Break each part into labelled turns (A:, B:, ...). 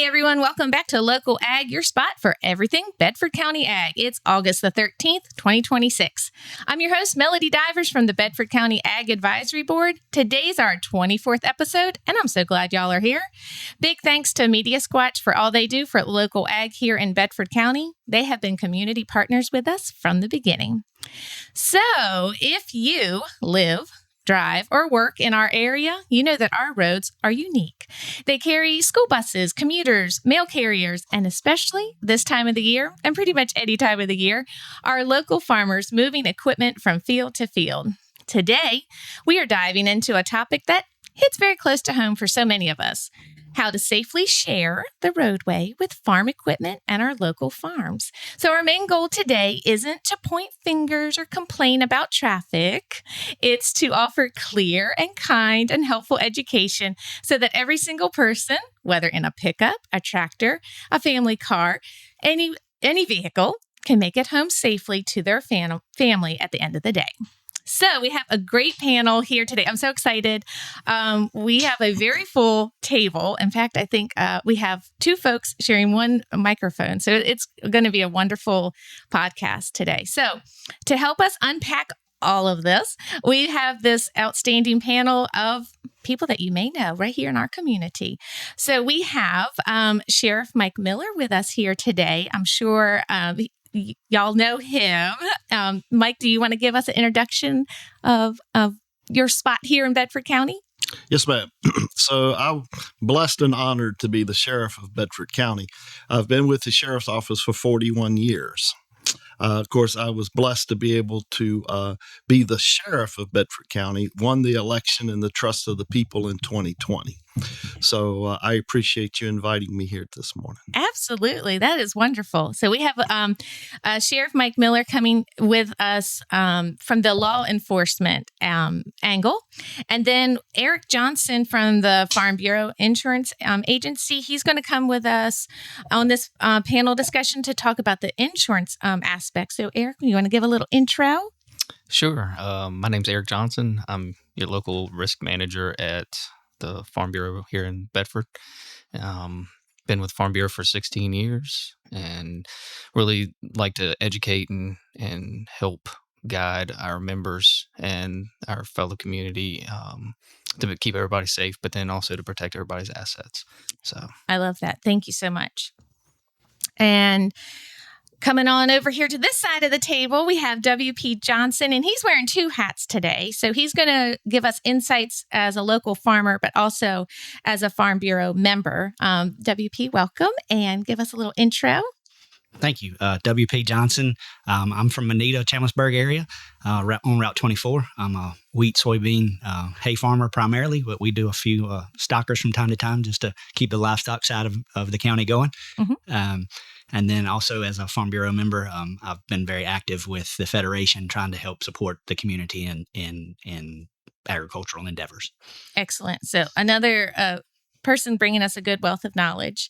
A: everyone, welcome back to Local Ag, your spot for everything Bedford County Ag. It's August the 13th, 2026. I'm your host, Melody Divers from the Bedford County Ag Advisory Board. Today's our 24th episode, and I'm so glad y'all are here. Big thanks to Media Squatch for all they do for local ag here in Bedford County. They have been community partners with us from the beginning. So, if you live, drive, or work in our area, you know that our roads are unique. They carry school buses, commuters, mail carriers, and especially this time of the year, and pretty much any time of the year, our local farmers moving equipment from field to field. Today, we are diving into a topic that hits very close to home for so many of us: how to safely share the roadway with farm equipment and our local farms. So our main goal today isn't to point fingers or complain about traffic. It's to offer clear and kind and helpful education so that every single person, whether in a pickup, a tractor, a family car, any vehicle, can make it home safely to their family at the end of the day. So we have a great panel here today. I'm so excited. We have a very full table. In fact, I think we have two folks sharing one microphone. So it's going to be a wonderful podcast today. So to help us unpack all of this, we have this outstanding panel of people that you may know right here in our community. So we have Sheriff Mike Miller with us here today. I'm sure y'all know him. Mike, do you want to give us an introduction of your spot here in Bedford County?
B: Yes, ma'am. So I'm blessed and honored to be the sheriff of Bedford County. I've been with the sheriff's office for 41 years. Of course, I was blessed to be able to be the sheriff of Bedford County, won the election in the trust of the people in 2020. So I appreciate you inviting me here this morning.
A: Absolutely. That is wonderful. So we have Sheriff Mike Miller coming with us from the law enforcement angle. And then Eric Johnson from the Farm Bureau Insurance Agency. He's going to come with us on this panel discussion to talk about the insurance aspect. So Eric, you want to give a little intro?
C: Sure. My name's Eric Johnson. I'm your local risk manager at the Farm Bureau here in Bedford. Been with Farm Bureau for 16 years and really like to educate and help guide our members and our fellow community to keep everybody safe, but then also to protect everybody's assets. So
A: I love that. Thank you so much. And coming on over here to this side of the table, we have W.P. Johnson, and he's wearing two hats today. So he's going to give us insights as a local farmer, but also as a Farm Bureau member. W.P., welcome, and give us a little intro.
D: Thank you. W.P. Johnson. I'm from Moneta, Chambersburg area, on Route 24. I'm a wheat, soybean, hay farmer primarily, but we do a few stockers from time to time just to keep the livestock side of the county going. Mm-hmm. And then also as a Farm Bureau member, I've been very active with the Federation trying to help support the community in agricultural endeavors.
A: Excellent. So another person bringing us a good wealth of knowledge.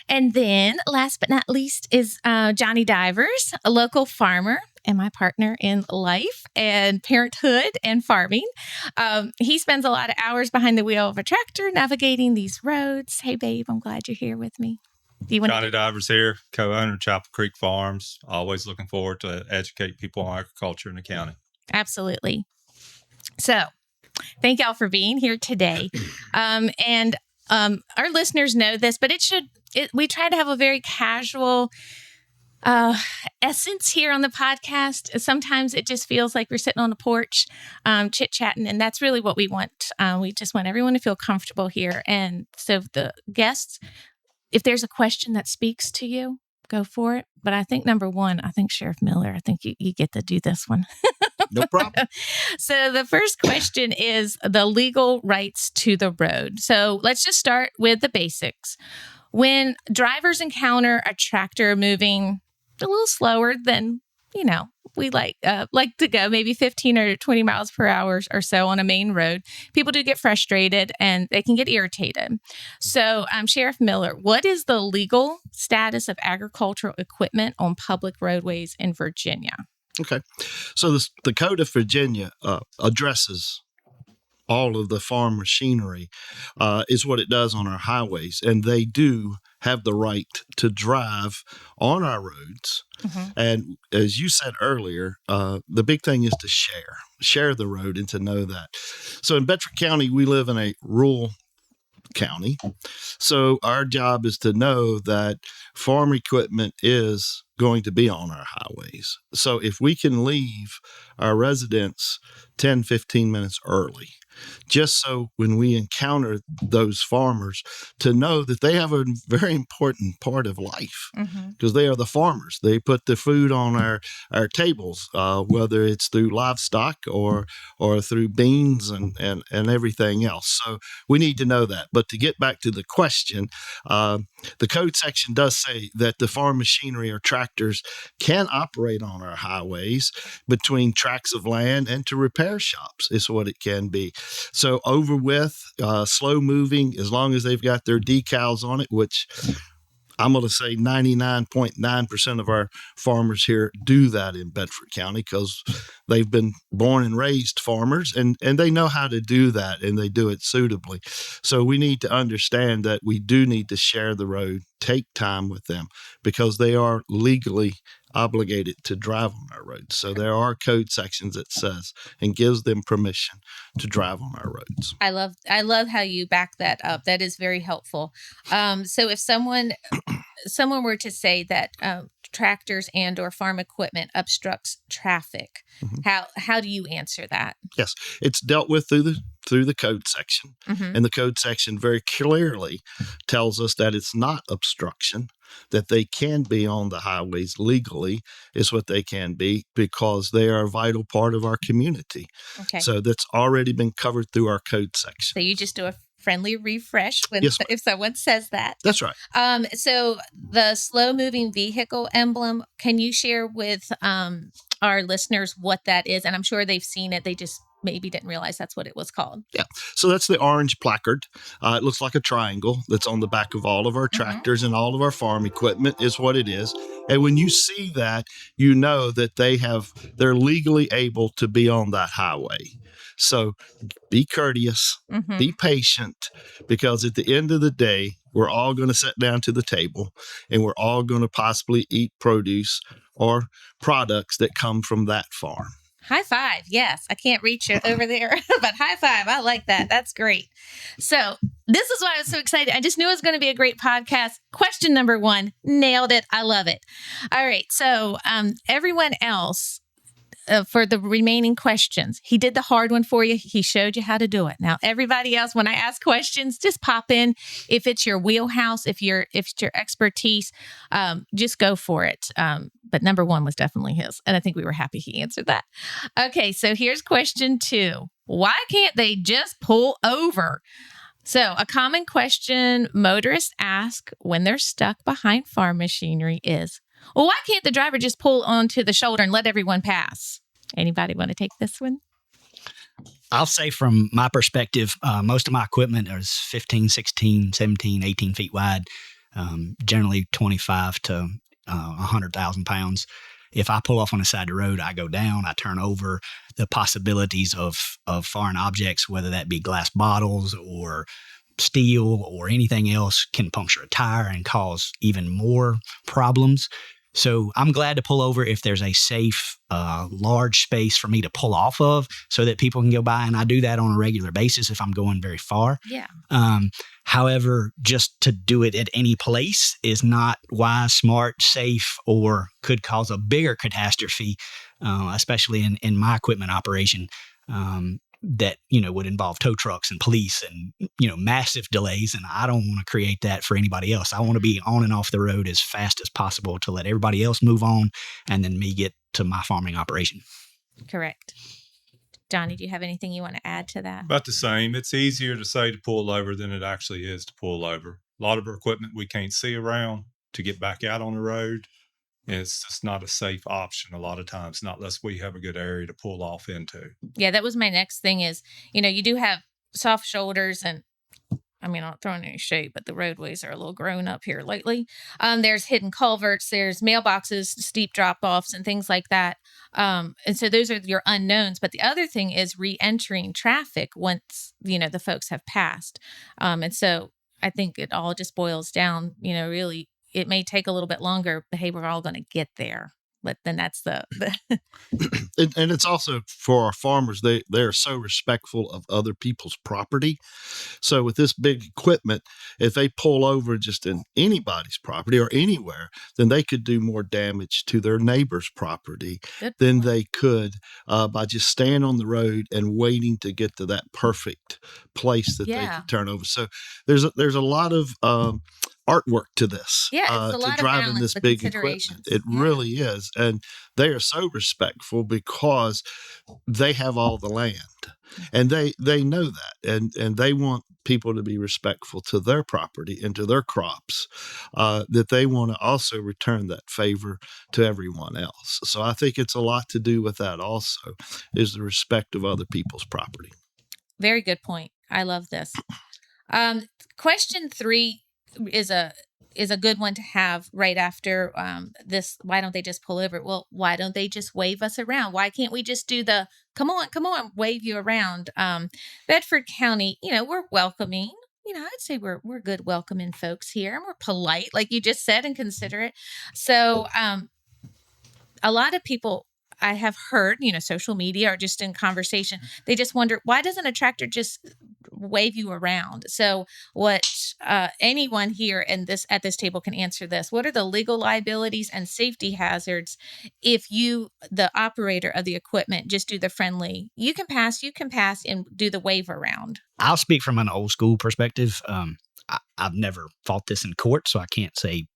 A: And then last but not least is Johnny Divers, a local farmer and my partner in life and parenthood and farming. He spends a lot of hours behind the wheel of a tractor navigating these roads. Hey, babe, I'm glad you're here with me.
E: Johnny Divers here, co-owner of Chapel Creek Farms. Always looking forward to educate people on agriculture in the county.
A: Absolutely. So thank y'all for being here today. And our listeners know this, but we try to have a very casual essence here on the podcast. Sometimes it just feels like we're sitting on the porch, chit-chatting, and that's really what we want. We just want everyone to feel comfortable here. And so the guests, if there's a question that speaks to you, go for it. But I think number one, Sheriff Miller, I think you get to do this one.
B: No problem.
A: So the first question is the legal rights to the road. So let's just start with the basics. When drivers encounter a tractor moving a little slower than, we like to go, maybe 15 or 20 miles per hour or so on a main road, people do get frustrated and they can get irritated. So, Sheriff Miller, what is the legal status of agricultural equipment on public roadways in Virginia?
B: Okay. So the Code of Virginia addresses all of the farm machinery, is what it does on our highways. And they do have the right to drive on our roads. And as you said earlier, the big thing is to share the road and to know that. So in Bedford County, we live in a rural county. So our job is to know that farm equipment is going to be on our highways. So if we can leave our residents 10, 15 minutes early, just so when we encounter those farmers, to know that they have a very important part of life, because they are the farmers. They put the food on our tables, whether it's through livestock or through beans and everything else. So we need to know that. But to get back to the question, the code section does say that the farm machinery or tractors can operate on our highways between tracts of land and to repair shops is what it can be. So over with, slow moving, as long as they've got their decals on it, which I'm going to say 99.9% of our farmers here do that in Bedford County because they've been born and raised farmers and they know how to do that and they do it suitably. So we need to understand that we do need to share the road, take time with them because they are legally obligated to drive on our roads. So there are code sections that says and gives them permission to drive on our roads.
A: I love how you back that up. That is very helpful. So if someone were to say that tractors and or farm equipment obstructs traffic, how do you answer that?
B: Yes, it's dealt with through the code section, and the code section very clearly tells us that it's not obstruction, that they can be on the highways legally is what they can be because they are a vital part of our community. Okay. So that's already been covered through our code section.
A: So you just do a friendly refresh when if someone says that.
B: That's right.
A: So the slow moving vehicle emblem, can you share with our listeners what that is? And I'm sure they've seen it. They just maybe didn't realize that's what it was called.
B: Yeah. So that's the orange placard. It looks like a triangle that's on the back of all of our tractors and all of our farm equipment is what it is. And when you see that, you know that they're legally able to be on that highway. So be courteous, be patient, because at the end of the day, we're all going to sit down to the table and we're all going to possibly eat produce or products that come from that farm.
A: High five. Yes. I can't reach it over there, but high five. I like that. That's great. So this is why I was so excited. I just knew it was going to be a great podcast. Question number 1, nailed it. I love it. All right. So everyone else, for the remaining questions, he did the hard one for you. He showed you how to do it. Now, everybody else, when I ask questions, just pop in. If it's your wheelhouse, if it's your expertise, just go for it. But number 1 was definitely his. And I think we were happy he answered that. Okay, so here's question 2. Why can't they just pull over? So a common question motorists ask when they're stuck behind farm machinery is, well, why can't the driver just pull onto the shoulder and let everyone pass? Anybody want to take this one?
D: I'll say from my perspective, most of my equipment is 15, 16, 17, 18 feet wide, generally 25 to 100,000 pounds. If I pull off on the side of the road, I go down, I turn over. The possibilities of foreign objects, whether that be glass bottles or steel or anything else, can puncture a tire and cause even more problems. So I'm glad to pull over if there's a safe, large space for me to pull off of so that people can go by. And I do that on a regular basis if I'm going very far.
A: Yeah.
D: However, just to do it at any place is not wise, smart, safe, or could cause a bigger catastrophe, especially in my equipment operation. That, would involve tow trucks and police and, massive delays. And I don't want to create that for anybody else. I want to be on and off the road as fast as possible to let everybody else move on and then me get to my farming operation.
A: Correct. Johnny, do you have anything you want to add to that?
E: About the same. It's easier to say to pull over than it actually is to pull over. A lot of our equipment we can't see around to get back out on the road. It's just not a safe option a lot of times, not unless we have a good area to pull off into.
A: Yeah, that was my next thing is, you do have soft shoulders and, I'm not throwing any shade, but the roadways are a little grown up here lately. There's hidden culverts, there's mailboxes, steep drop-offs and things like that. And so those are your unknowns. But the other thing is re-entering traffic once, the folks have passed. And so I think it all just boils down, really, it may take a little bit longer, but hey, we're all going to get there. But then that's the
B: And it's also for our farmers, they're so respectful of other people's property. So with this big equipment, if they pull over just in anybody's property or anywhere, then they could do more damage to their neighbor's property than they could by just staying on the road and waiting to get to that perfect place that they could turn over. So there's a lot of artwork to this,
A: it's a lot
B: to driving this big equipment. It really is. And they are so respectful because they have all the land, and they know that, and they want people to be respectful to their property and to their crops, that they want to also return that favor to everyone else. So I think it's a lot to do with that also, is the respect of other people's property.
A: Very good point. I love this. Question 3 is a good one to have right after this. Why don't they just pull over? Well, why don't they just wave us around? Why can't we just do the come on, wave you around? Bedford County, we're welcoming. I'd say we're good welcoming folks here, and we're polite, like you just said, and considerate. So a lot of people I have heard, social media or just in conversation, they just wonder, why doesn't a tractor just wave you around? So what anyone here at this table can answer this. What are the legal liabilities and safety hazards if you, the operator of the equipment, just do the friendly, you can pass and do the wave around?
D: I'll speak from an old school perspective. I've never fought this in court, so I can't say,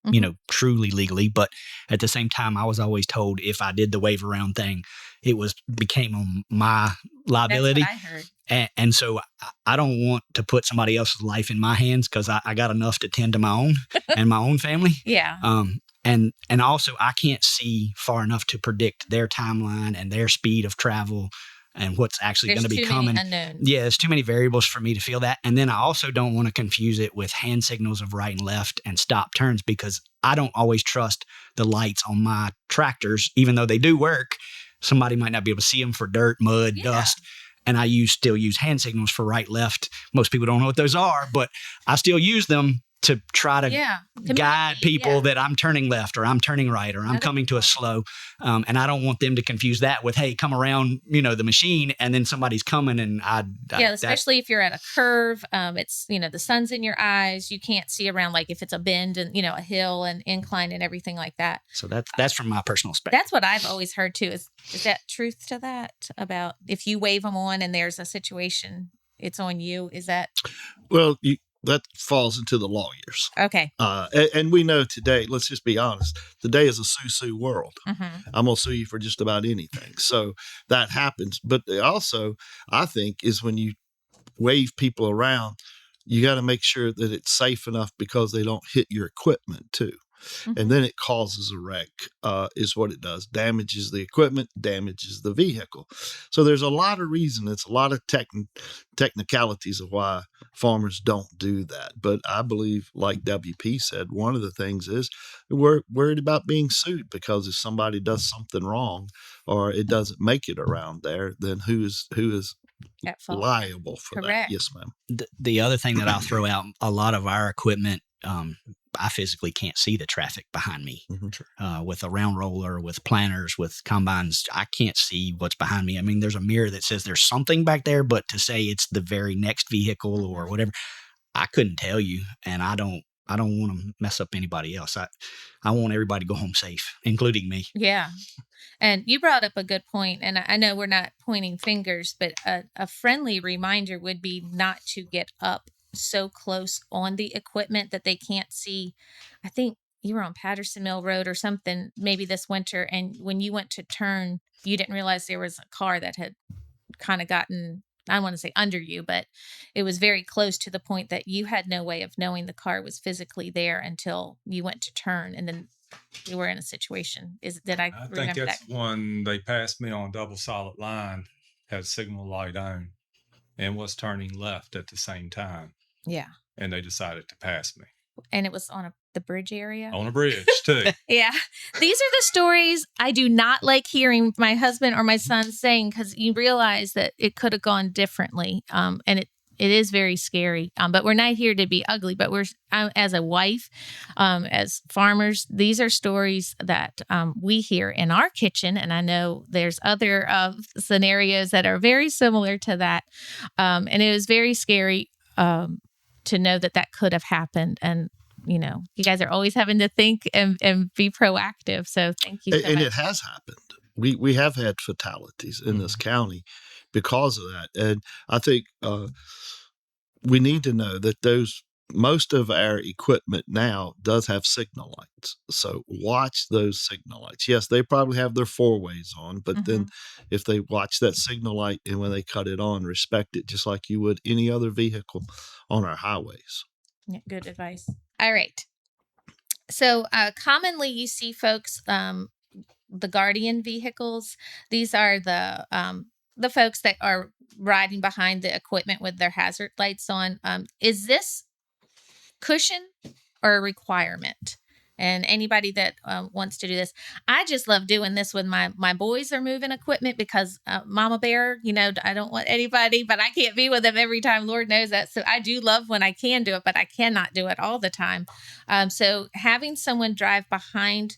D: truly legally. But at the same time, I was always told if I did the wave around thing, it became on my liability.
A: That's what I heard.
D: And so I don't want to put somebody else's life in my hands, because I got enough to tend to my own and my own family.
A: Yeah.
D: And also I can't see far enough to predict their timeline and their speed of travel and what's actually going to be coming. Yeah, there's too many variables for me to feel that. And then I also don't want to confuse it with hand signals of right and left and stop turns, because I don't always trust the lights on my tractors. Even though they do work, somebody might not be able to see them for dirt, mud, dust. And I still use hand signals for right, left. Most people don't know what those are, but I still use them to try to guide people that I'm turning left or I'm turning right or I'm coming to a slow. And I don't want them to confuse that with, hey, come around, the machine, and then somebody's coming and
A: especially if you're at a curve, it's, the sun's in your eyes. You can't see around, like if it's a bend and, a hill and incline and everything like that.
D: So that's from my personal perspective.
A: That's what I've always heard too. Is that truth to that about if you wave them on and there's a situation, it's on you? Is that?
B: Well, that falls into the lawyers.
A: Okay.
B: And we know today, let's just be honest, today is a sue world.
A: Mm-hmm.
B: I'm going to sue you for just about anything. So that happens. But also, I think, is when you wave people around, you got to make sure that it's safe enough because they don't hit your equipment too. Mm-hmm. And then it causes a wreck, is what it does. Damages the equipment, damages the vehicle. So there's a lot of reason. It's a lot of technicalities of why farmers don't do that. But I believe, like WP said, one of the things is we're worried about being sued, because if somebody does something wrong or it doesn't make it around there, then who is liable for that? Yes, ma'am.
D: The other thing that I'll throw out, a lot of our equipment, I physically can't see the traffic behind me.
B: Mm-hmm.
D: With a round roller, with planters, with combines, I can't see what's behind me. I mean, there's a mirror that says there's something back there, but to say it's the very next vehicle or whatever, I couldn't tell you. And I don't want to mess up anybody else. I want everybody to go home safe, including me.
A: Yeah. And you brought up a good point, and I know we're not pointing fingers, but a friendly reminder would be not to get up so close on the equipment that they can't see. I think you were on Patterson Mill Road or something, maybe this winter, and when you went to turn, you didn't realize there was a car that had kind of gotten, I want to say under you, but it was very close to the point that you had no way of knowing the car was physically there until you went to turn, and then you were in a situation. I
E: think that's when they passed me on double solid line, had signal light on, and was turning left at the same time.
A: Yeah.
E: And they decided to pass me.
A: And it was on the bridge area?
E: On a bridge, too.
A: Yeah. These are the stories I do not like hearing my husband or my son saying, because you realize that it could have gone differently. And it is very scary. But we're not here to be ugly. But as a wife, as farmers, these are stories that we hear in our kitchen, and I know there's other scenarios that are very similar to that. And it was very scary to know that could have happened. And you guys are always having to think and be proactive. So thank you so
B: And
A: much.
B: it has happened. We have had fatalities in this county because of that. And I think we need to know that most of our equipment now does have signal lights. So watch those signal lights. Yes, they probably have their 4-ways on, but then if they watch that signal light and when they cut it on, respect it just like you would any other vehicle on our highways.
A: Yeah, good advice. All right. So commonly you see folks, the guardian vehicles. These are the folks that are riding behind the equipment with their hazard lights on. Is this cushion or a requirement? And anybody that wants to do this, I just love doing this when my boys are moving equipment because Mama Bear, I don't want anybody, but I can't be with them every time. Lord knows that. So I do love when I can do it, but I cannot do it all the time. So having someone drive behind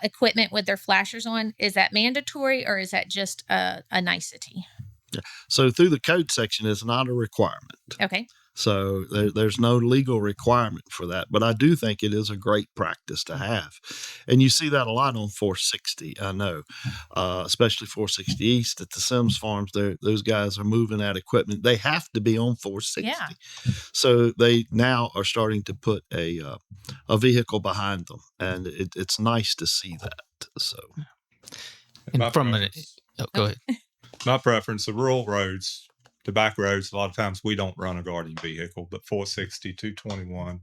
A: equipment with their flashers on, is that mandatory or is that just a nicety?
B: Yeah. So through the code section, it's not a requirement.
A: Okay.
B: So there's no legal requirement for that. But I do think it is a great practice to have. And you see that a lot on 460, I know, especially 460 East at the Sims Farms. Those guys are moving that equipment. They have to be on 460.
A: Yeah.
B: So they now are starting to put a vehicle behind them. And it's nice to see that. So,
C: And go ahead.
E: My preference, the rural roads, the back roads, a lot of times we don't run a guardian vehicle, but 460, 221,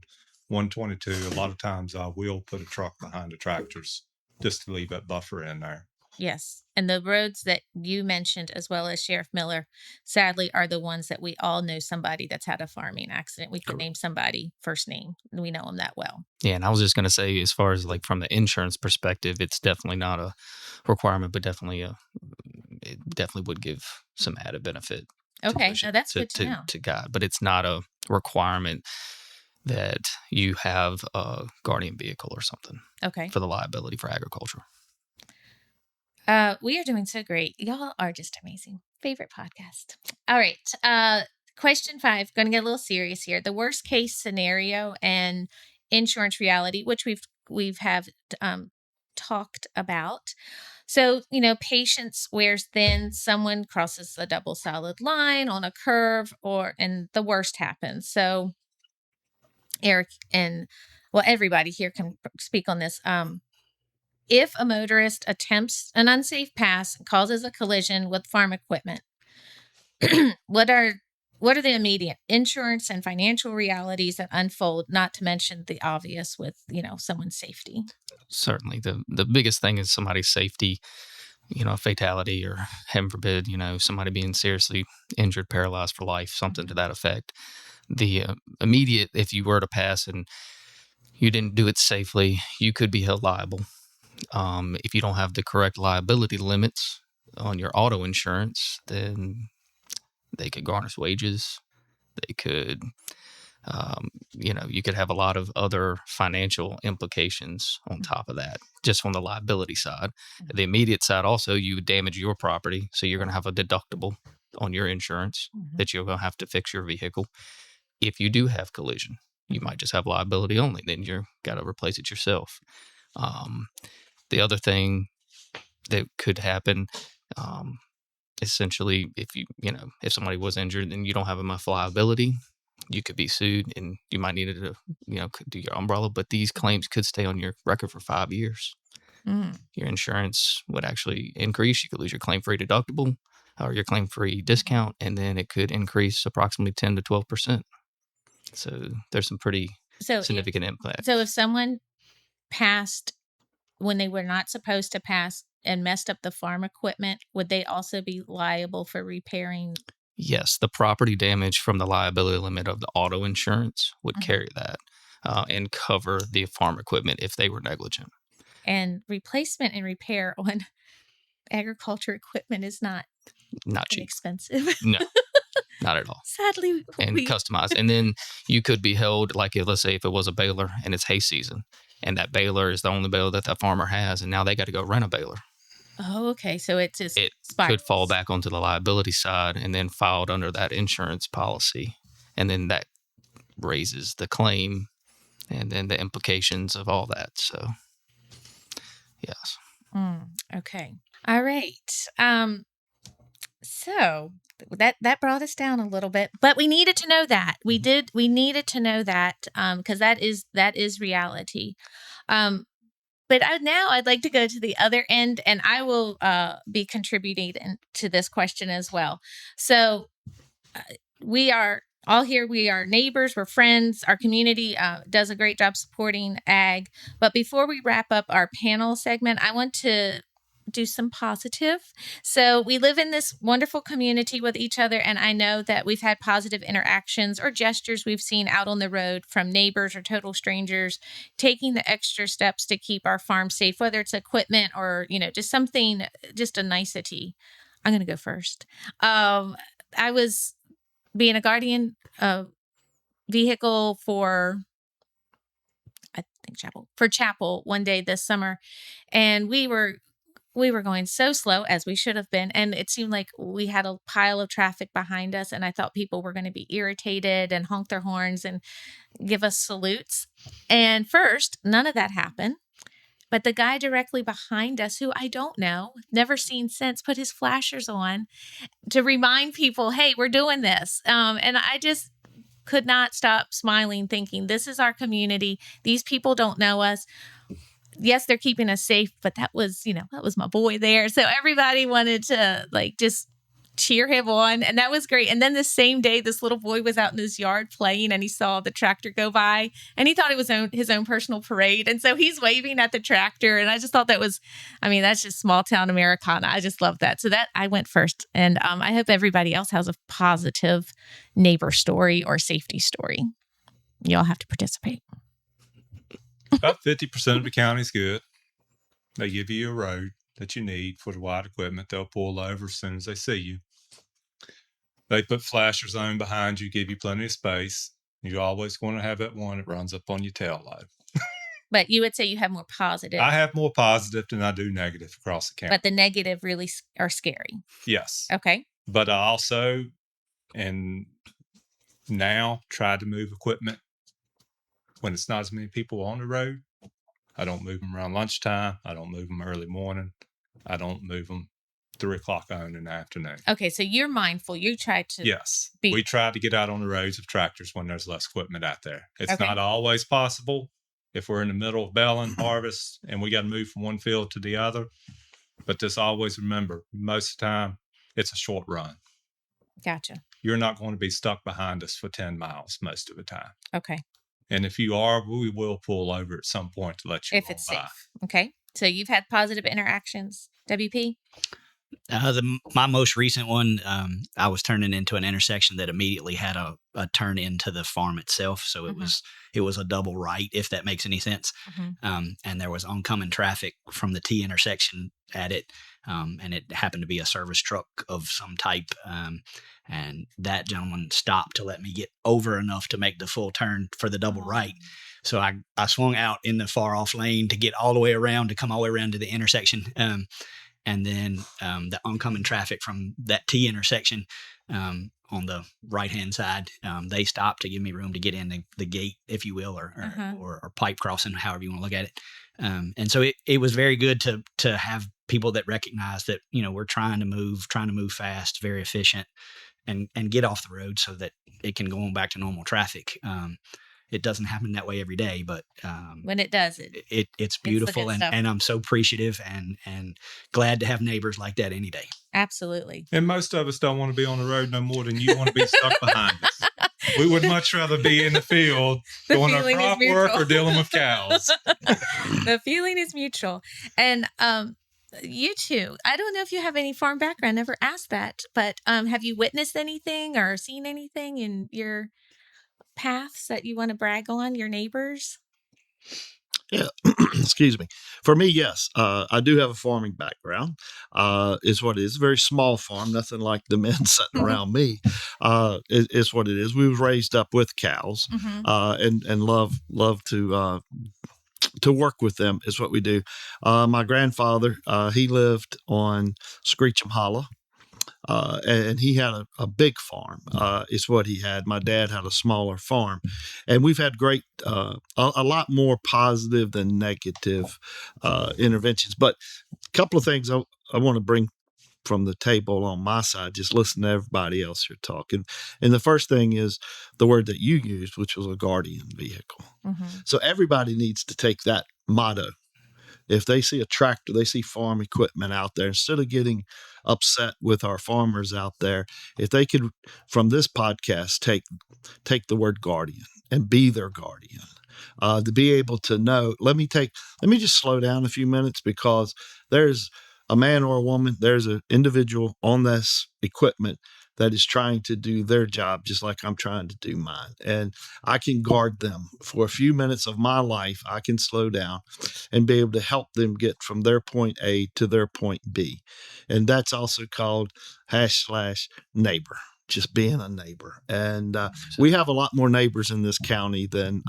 E: 122, a lot of times I will put a truck behind the tractors just to leave that buffer in there.
A: Yes. And the roads that you mentioned, as well as Sheriff Miller, sadly, are the ones that we all know somebody that's had a farming accident. We can name somebody first name, and we know them that well.
C: Yeah, and I was just going to say, as far as like from the insurance perspective, it's definitely not a requirement, but it definitely would give some added benefit.
A: Okay, so that's good to know.
C: To God, but it's not a requirement that you have a guardian vehicle or something.
A: Okay.
C: For the liability for agriculture.
A: We are doing so great. Y'all are just amazing. Favorite podcast. All right. Question 5. Going to get a little serious here. The worst case scenario and insurance reality, which we've talked about. So, patience wears thin. Someone crosses a double solid line on a curve, and the worst happens. So, Eric everybody here can speak on this. If a motorist attempts an unsafe pass and causes a collision with farm equipment, what are the immediate insurance and financial realities that unfold, not to mention the obvious with, someone's safety?
C: Certainly. The biggest thing is somebody's safety, a fatality or, heaven forbid, somebody being seriously injured, paralyzed for life, something to that effect. The immediate, if you were to pass and you didn't do it safely, you could be held liable. If you don't have the correct liability limits on your auto insurance, then they could garnish wages. They could, you could have a lot of other financial implications on top of that, just from the liability side. The immediate side also, you would damage your property. So you're going to have a deductible on your insurance that you're going to have to fix your vehicle. If you do have collision, you might just have liability only. Then you've got to replace it yourself. The other thing that could happen, essentially, if somebody was injured and you don't have enough liability, you could be sued and you might need to, do your umbrella. But these claims could stay on your record for 5 years. Your insurance would actually increase. You could lose your claim-free deductible or your claim-free discount, and then it could increase approximately 10 to 12%. So there's some pretty significant impact.
A: So if someone passed when they were not supposed to pass and messed up the farm equipment, would they also be liable for repairing?
C: Yes, the property damage from the liability limit of the auto insurance would carry that and cover the farm equipment if they were negligent.
A: And replacement and repair on agriculture equipment is not
C: cheap.
A: Expensive.
C: No. Not at all.
A: Sadly,
C: And customized. And then you could be held, like, let's say if it was a baler and it's hay season, and that baler is the only baler that the farmer has, and now they got to go rent a baler.
A: Oh, okay. So it just
C: It
A: spirals.
C: could fall back onto the liability side and then filed under that insurance policy. And then that raises the claim and then the implications of all that. So, yes.
A: Okay. All right. So that brought us down a little bit, but we needed to know that. We needed to know that because that is reality. But now I'd like to go to the other end, and I will be contributing to this question as well. So we are all here. We are neighbors. We're friends. Our community does a great job supporting ag. But before we wrap up our panel segment, I want to do some positive. So we live in this wonderful community with each other, and I know that we've had positive interactions or gestures we've seen out on the road from neighbors or total strangers taking the extra steps to keep our farm safe, whether it's equipment or just something, just a nicety. I'm going to go first. I was being a guardian vehicle for chapel one day this summer, and we were going so slow, as we should have been. And it seemed like we had a pile of traffic behind us. And I thought people were going to be irritated and honk their horns and give us salutes. And first, none of that happened. But the guy directly behind us, who I don't know, never seen since, put his flashers on to remind people, hey, we're doing this. And I just could not stop smiling, thinking, this is our community. These people don't know us. Yes, they're keeping us safe, but that was my boy there. So everybody wanted to just cheer him on, and that was great. And then the same day, this little boy was out in his yard playing, and he saw the tractor go by, and he thought it was his own personal parade. And so he's waving at the tractor, and I just thought that's just small town Americana. I just love that. So that I went first, and I hope everybody else has a positive neighbor story or safety story. Y'all have to participate.
E: About 50% of the county's good. They give you a road that you need for the wide equipment. They'll pull over as soon as they see you. They put flashers on behind you, give you plenty of space. You're always going to have that one that runs up on your tail light.
A: But you would say you have more positive.
E: I have more positive than I do negative across the county.
A: But the negative really are scary.
E: Yes.
A: Okay.
E: But I also, and now, try to move equipment when it's not as many people on the road. I don't move them around lunchtime. I don't move them early morning. I don't move them 3 o'clock on in the afternoon.
A: Okay, so you're mindful. You try to.
E: Yes. We try to get out on the roads of tractors when there's less equipment out there. It's not always possible if we're in the middle of baling, harvest, and we got to move from one field to the other. But just always remember, most of the time, it's a short run.
A: Gotcha.
E: You're not going to be stuck behind us for 10 miles most of the time.
A: Okay.
E: And if you are, we will pull over at some point to let you know. If it's safe.
A: Okay. So you've had positive interactions. WP?
D: My most recent one, I was turning into an intersection that immediately had a turn into the farm itself. So it was a double right, if that makes any sense. And there was oncoming traffic from the T intersection at it. And it happened to be a service truck of some type. And that gentleman stopped to let me get over enough to make the full turn for the double right. So I swung out in the far off lane to get all the way around, to come all the way around to the intersection. And then the oncoming traffic from that T intersection on the right-hand side, they stopped to give me room to get in the gate, if you will, or pipe crossing, however you want to look at it. And so it was very good to have people that recognize that, we're trying to move fast, very efficient, and get off the road so that it can go on back to normal traffic. It doesn't happen that way every day, but
A: when it does,
D: it's beautiful, and I'm so appreciative and glad to have neighbors like that any day.
A: Absolutely.
E: And most of us don't want to be on the road no more than you want to be stuck behind us. We would much rather be in the field doing our crop work or dealing with cows.
A: The feeling is mutual. And you two, I don't know if you have any farm background, never asked that, but have you witnessed anything or seen anything in your paths that you want to brag on, your neighbors?
B: Yeah, excuse me. For me, yes, I do have a farming background. Is what it is. A very small farm, nothing like the men sitting around me. Is what it is. We was raised up with cows, and love to work with them. Is what we do. My grandfather, he lived on Screecham Hollow. And he had a big farm, is what he had. My dad had a smaller farm. And we've had a lot more positive than negative interventions. But a couple of things I want to bring from the table on my side, just listen to everybody else here talking. And the first thing is the word that you used, which was a guardian vehicle. So everybody needs to take that motto. If they see a tractor, they see farm equipment out there, instead of getting upset with our farmers out there, if they could, from this podcast, take the word guardian and be their guardian, to be able to know, let me just slow down a few minutes, because there's a man or a woman, there's an individual on this equipment that is trying to do their job just like I'm trying to do mine. And I can guard them for a few minutes of my life. I can slow down and be able to help them get from their point A to their point B. And that's also called /neighbor, just being a neighbor. And we have a lot more neighbors in this county than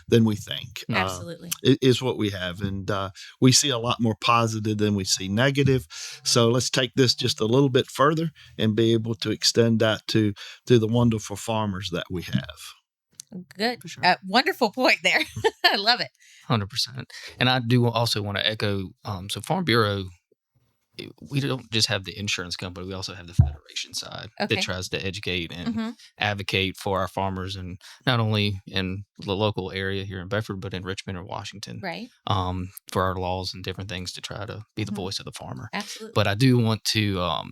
B: we think.
A: Absolutely.
B: Is what we have. And we see a lot more positive than we see negative. So let's take this just a little bit further and be able to extend that to the wonderful farmers that we have.
A: Good.
C: For sure.
A: Wonderful point there. I love it.
C: 100%. And I do also want to echo, so Farm Bureau, we don't just have the insurance company, we also have the federation side that tries to educate and advocate for our farmers, and not only in the local area here in Bedford, but in Richmond or Washington,
A: right?
C: For our laws and different things to try to be the voice of the farmer.
A: Absolutely.
C: But I do want to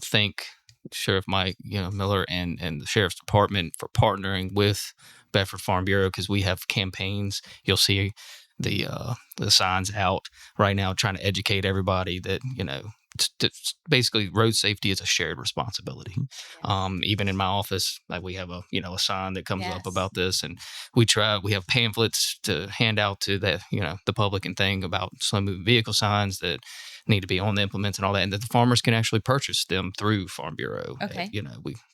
C: thank Sheriff Mike Miller and the Sheriff's Department for partnering with Bedford Farm Bureau, because we have campaigns. You'll see the signs out right now trying to educate everybody that basically road safety is a shared responsibility. Even in my office, like, we have a sign that comes up about this, and we have pamphlets to hand out to the public and thing about slow moving vehicle signs that need to be on the implements and all that, and that the farmers can actually purchase them through Farm Bureau.
A: Okay.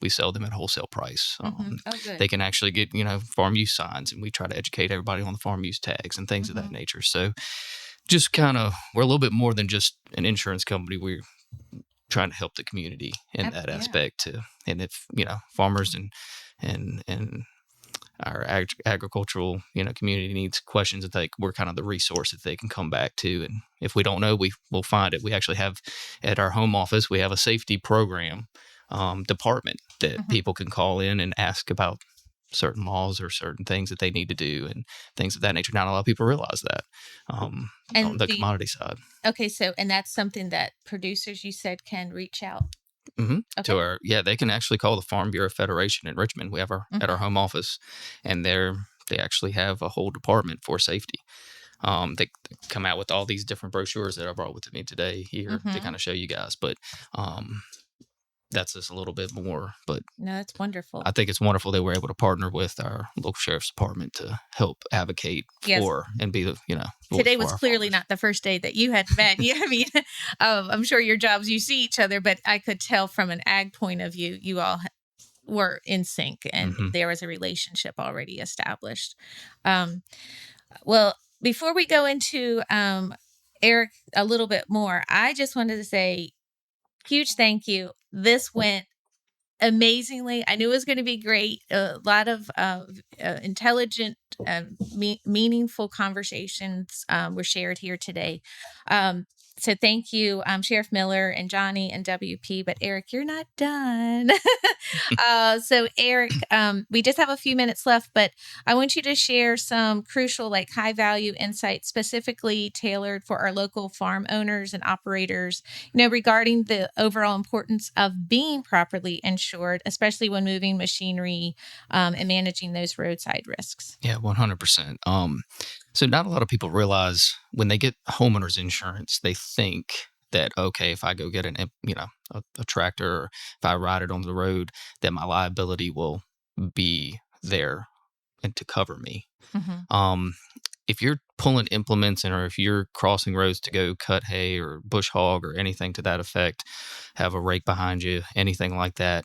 C: We sell them at wholesale price.
A: Good.
C: They can actually get farm use signs, and we try to educate everybody on the farm use tags and things of that nature. So just we're a little bit more than just an insurance company. We're trying to help the community in that aspect too. And if farmers and our agricultural community needs questions, that we're kind of the resource that they can come back to. And if we don't know, we'll find it. We actually have at our home office, we have a safety program department that people can call in and ask about certain laws or certain things that they need to do and things of that nature. Not a lot of people realize that on the commodity side.
A: Okay, and that's something that producers, you said, can reach out
C: to they can actually call the Farm Bureau Federation in Richmond. We have at our home office, and they actually have a whole department for safety. They come out with all these different brochures that I brought with me today here to kind of show you guys, but that's just a little bit more. But
A: no, that's wonderful.
C: I think it's wonderful that we're able to partner with our local sheriff's department to help advocate for and be the
A: Today was clearly not the first day that you had met. I mean, I'm sure your jobs, you see each other, but I could tell from an ag point of view, you all were in sync, and there was a relationship already established. Well, before we go into Eric a little bit more, I just wanted to say huge thank you. This went amazingly. I knew it was going to be great. A lot of intelligent, meaningful conversations were shared here today. So thank you, Sheriff Miller and Johnny and WP. But Eric, you're not done. So Eric, we just have a few minutes left, but I want you to share some crucial, high value insights specifically tailored for our local farm owners and operators, regarding the overall importance of being properly insured, especially when moving machinery and managing those roadside risks.
C: Yeah, 100%. So not a lot of people realize when they get homeowners insurance, they think that, okay, if I go get a tractor, or if I ride it on the road, that my liability will be there and to cover me. if you're pulling implements or if you're crossing roads to go cut hay or bush hog or anything to that effect, have a rake behind you, anything like that,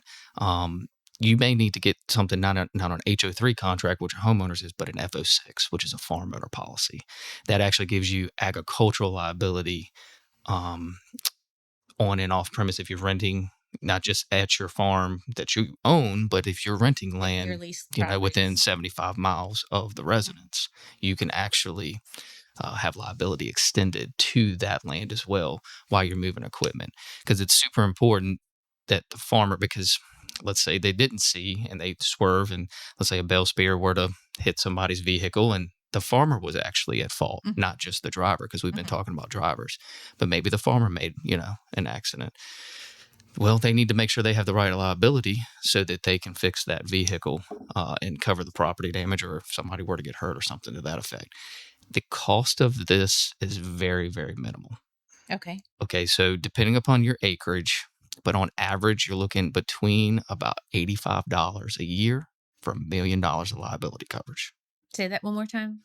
C: you may need to get something not an HO3 contract, which homeowners is, but an FO6, which is a farm owner policy. That actually gives you agricultural liability on and off premise if you're renting, not just at your farm that you own, but if you're renting
A: Your
C: land,
A: leased
C: within
A: properties.
C: 75 miles of the residence, you can actually have liability extended to that land as well while you're moving equipment. Because it's super important that the farmer, because let's say they didn't see and they swerve, and let's say a bale spear were to hit somebody's vehicle and the farmer was actually at fault,
A: Mhm.
C: not just the driver, because we've been
A: Mhm.
C: talking about drivers, but maybe the farmer made, an accident. Well, they need to make sure they have the right liability so that they can fix that vehicle and cover the property damage, or if somebody were to get hurt or something to that effect. The cost of this is very, very minimal.
A: Okay.
C: Okay, so depending upon your acreage, but on average, you're looking between about $85 a year for $1 million of liability coverage.
A: Say that one more time.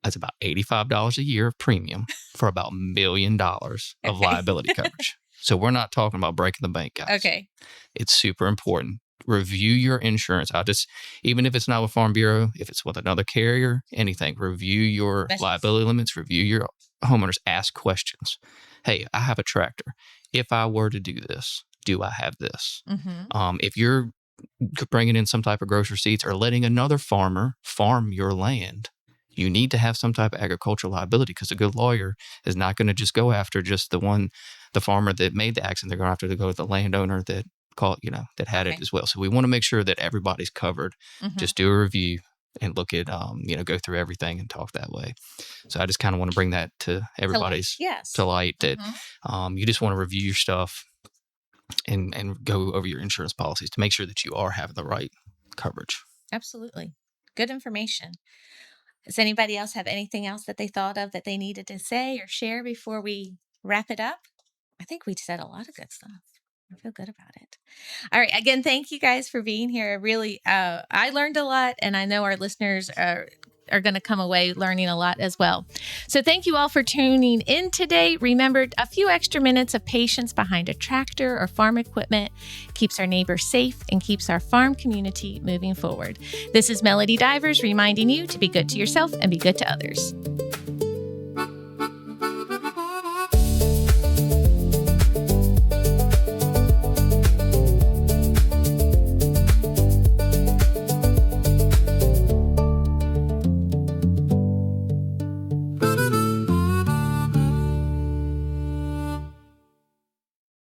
C: That's about $85 a year of premium for about $1 million of
A: Okay.
C: liability coverage. So we're not talking about breaking the bank, guys.
A: Okay.
C: It's super important. Review your insurance. Even if it's not with Farm Bureau, if it's with another carrier, anything, review your
A: That's-
C: liability limits, review your homeowners, ask questions. Hey, I have a tractor. If I were to do this, do I have this?
A: Mm-hmm.
C: If you're bringing in some type of gross receipts or letting another farmer farm your land, you need to have some type of agricultural liability, because a good lawyer is not going to just go after just the farmer that made the accident. They're going to have to go with the landowner that that had
A: Okay.
C: it as well. So we want to make sure that everybody's covered.
A: Mm-hmm.
C: Just do a review and look at, go through everything and talk that way. So I just kind of want to bring that to everybody's
A: Yes.
C: to light, that
A: Mhm.
C: you just want to review your stuff and go over your insurance policies to make sure that you are having the right coverage.
A: Absolutely. Good information. Does anybody else have anything else that they thought of that they needed to say or share before we wrap it up? I think we said a lot of good stuff. I feel good about it. All right. Again, thank you guys for being here. Really, I learned a lot, and I know our listeners are going to come away learning a lot as well. So thank you all for tuning in today. Remember, a few extra minutes of patience behind a tractor or farm equipment keeps our neighbors safe and keeps our farm community moving forward. This is Melody Divers reminding you to be good to yourself and be good to others.